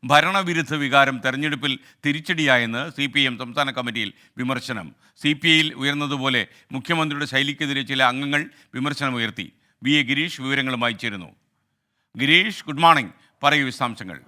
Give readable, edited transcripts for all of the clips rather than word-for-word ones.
ഭരണവിരുദ്ധ വികാരം തെരഞ്ഞെടുപ്പിൽ തിരിച്ചടിയായെന്ന് CPM സംസ്ഥാന കമ്മിറ്റിയിൽ വിമർശനം. CPIയിൽ ഉയർന്നതുപോലെ മുഖ്യമന്ത്രിയുടെ ശൈലിക്കെതിരെ ചില അംഗങ്ങൾ വിമർശനമുയർത്തി. VA ഗിരീഷ് വിവരങ്ങളുമായി ചേരുന്നു. Girish, good morning. പറയൂ വിശദാംശങ്ങൾ.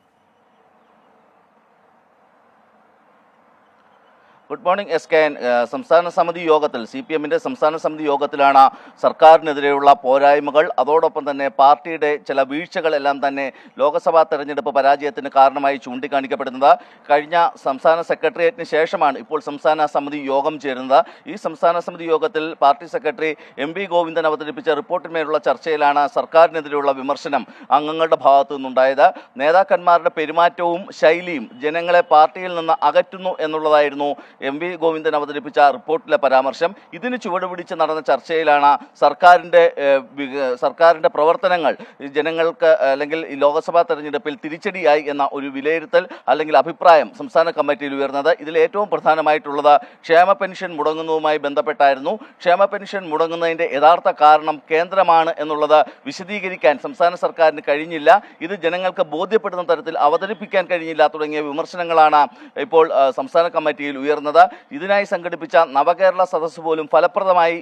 Good morning SKN. സംസ്ഥാന സമിതി യോഗത്തിൽ CPMന്റെ സംസ്ഥാന സമിതി യോഗത്തിലാണ് സർക്കാരിനെതിരെയുള്ള പോരായ്മകൾ, അതോടൊപ്പം തന്നെ പാർട്ടിയുടെ ചില വീഴ്ചകളെല്ലാം തന്നെ ലോക്സഭാ തെരഞ്ഞെടുപ്പ് പരാജയത്തിന് കാരണമായി ചൂണ്ടിക്കാണിക്കപ്പെടുന്നത്. കഴിഞ്ഞ സംസ്ഥാന സെക്രട്ടേറിയറ്റിന് ശേഷമാണ് ഇപ്പോൾ സംസ്ഥാന സമിതി യോഗം ചേരുന്നത്. ഈ സംസ്ഥാന സമിതി യോഗത്തിൽ പാർട്ടി സെക്രട്ടറി MV ഗോവിന്ദൻ അവതരിപ്പിച്ച റിപ്പോർട്ടിന്മേലുള്ള ചർച്ചയിലാണ് സർക്കാരിനെതിരെയുള്ള വിമർശനം അംഗങ്ങളുടെ ഭാഗത്തു നിന്നുണ്ടായത്. നേതാക്കന്മാരുടെ പെരുമാറ്റവും ശൈലിയും ജനങ്ങളെ പാർട്ടിയിൽ നിന്ന് അകറ്റുന്നു എന്നുള്ളതായിരുന്നു MV ഗോവിന്ദൻ അവതരിപ്പിച്ച റിപ്പോർട്ടിലെ പരാമർശം. ഇതിന് ചുവടുപിടിച്ച് നടന്ന ചർച്ചയിലാണ് സർക്കാരിൻ്റെ പ്രവർത്തനങ്ങൾ ജനങ്ങൾക്ക് അല്ലെങ്കിൽ ഈ ലോക്സഭാ തെരഞ്ഞെടുപ്പിൽ തിരിച്ചടിയായി എന്ന ഒരു വിലയിരുത്തൽ അല്ലെങ്കിൽ അഭിപ്രായം സംസ്ഥാന കമ്മിറ്റിയിൽ ഉയർന്നത്. ഇതിൽ ഏറ്റവും പ്രധാനമായിട്ടുള്ളത് ക്ഷേമ പെൻഷൻ മുടങ്ങുന്നതുമായി ബന്ധപ്പെട്ടായിരുന്നു. ക്ഷേമ പെൻഷൻ മുടങ്ങുന്നതിൻ്റെ യഥാർത്ഥ കാരണം കേന്ദ്രമാണ് എന്നുള്ളത് വിശദീകരിക്കാൻ സംസ്ഥാന സർക്കാരിന് കഴിഞ്ഞില്ല. ഇത് ജനങ്ങൾക്ക് ബോധ്യപ്പെടുന്ന തരത്തിൽ അവതരിപ്പിക്കാൻ കഴിഞ്ഞില്ല തുടങ്ങിയ വിമർശനങ്ങളാണ് ഇപ്പോൾ സംസ്ഥാന കമ്മിറ്റിയിൽ ഉയർന്നത്. ഇതിനായി സംഘടിപ്പിച്ച നവകേരള സദസ്സ് പോലും ഫലപ്രദമായി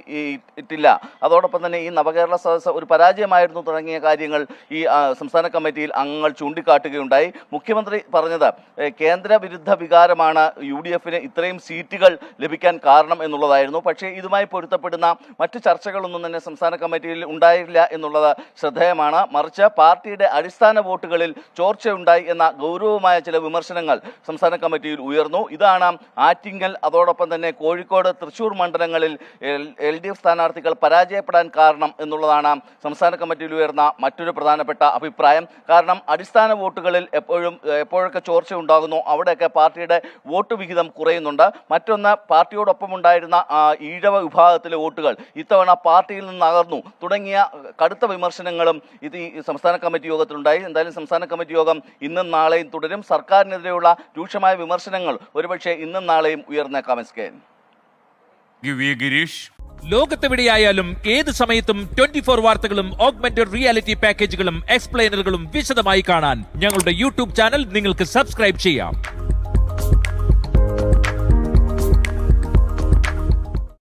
ഇട്ടില്ല. അതോടൊപ്പം തന്നെ ഈ നവകേരള സദസ്സ് ഒരു പരാജയമായിരുന്നു തുടങ്ങിയ കാര്യങ്ങൾ ഈ സംസ്ഥാന കമ്മിറ്റിയിൽ അംഗങ്ങൾ ചൂണ്ടിക്കാട്ടുകയുണ്ടായി. മുഖ്യമന്ത്രി പറഞ്ഞത് കേന്ദ്ര വിരുദ്ധ വികാരമാണ് UDFന് ഇത്രയും സീറ്റുകൾ ലഭിക്കാൻ കാരണം എന്നുള്ളതായിരുന്നു. പക്ഷേ ഇതുമായി പൊരുത്തപ്പെടുന്ന മറ്റു ചർച്ചകളൊന്നും തന്നെ സംസ്ഥാന കമ്മിറ്റിയിൽ ഉണ്ടായില്ല എന്നുള്ളത് ശ്രദ്ധേയമാണ്. മറിച്ച് പാർട്ടിയുടെ അടിസ്ഥാന വോട്ടുകളിൽ ചോർച്ചയുണ്ടായി എന്ന ഗൗരവമായ ചില വിമർശനങ്ങൾ സംസ്ഥാന കമ്മിറ്റിയിൽ ഉയർന്നു. ഇതാണ് ആറ്റിങ്ങൽ, അതോടൊപ്പം തന്നെ കോഴിക്കോട്, തൃശ്ശൂർ മണ്ഡലങ്ങളിൽ LDF സ്ഥാനാർത്ഥികൾ പരാജയപ്പെടാൻ കാരണം എന്നുള്ളതാണ് സംസ്ഥാന കമ്മിറ്റിയിൽ ഉയർന്ന മറ്റൊരു പ്രധാനപ്പെട്ട അഭിപ്രായം. കാരണം അടിസ്ഥാന വോട്ടുകളിൽ എപ്പോഴൊക്കെ ചോർച്ച ഉണ്ടാകുന്നു അവിടെയൊക്കെ പാർട്ടിയുടെ വോട്ട് വിഹിതം കുറയുന്നുണ്ട്. മറ്റൊന്ന്, പാർട്ടിയോടൊപ്പം ഉണ്ടായിരുന്ന ഈഴവ വിഭാഗത്തിലെ വോട്ടുകൾ ഇത്തവണ പാർട്ടിയിൽ നിന്ന് അകർന്നു തുടങ്ങിയ കടുത്ത വിമർശനങ്ങളും ഇത് ഈ സംസ്ഥാന കമ്മിറ്റി യോഗത്തിലുണ്ടായി. എന്തായാലും സംസ്ഥാന കമ്മിറ്റി യോഗം ഇന്നും നാളെയും തുടരും. സർക്കാരിനെതിരെയുള്ള രൂക്ഷമായ വിമർശനങ്ങൾ ഒരുപക്ഷെ ഇന്നും നാളെയും ഉയർന്നേക്കാം. ഗിരീഷ്, ലോകത്തെവിടെയായാലും ഏത് സമയത്തും 24 വാർത്തകളും ഓഗ്മെന്റഡ് റിയാലിറ്റി പാക്കേജുകളും എക്സ്പ്ലെയിനറുകളും വിശദമായി കാണാൻ ഞങ്ങളുടെ YouTube ചാനൽ നിങ്ങൾക്ക് സബ്സ്ക്രൈബ് ചെയ്യാം.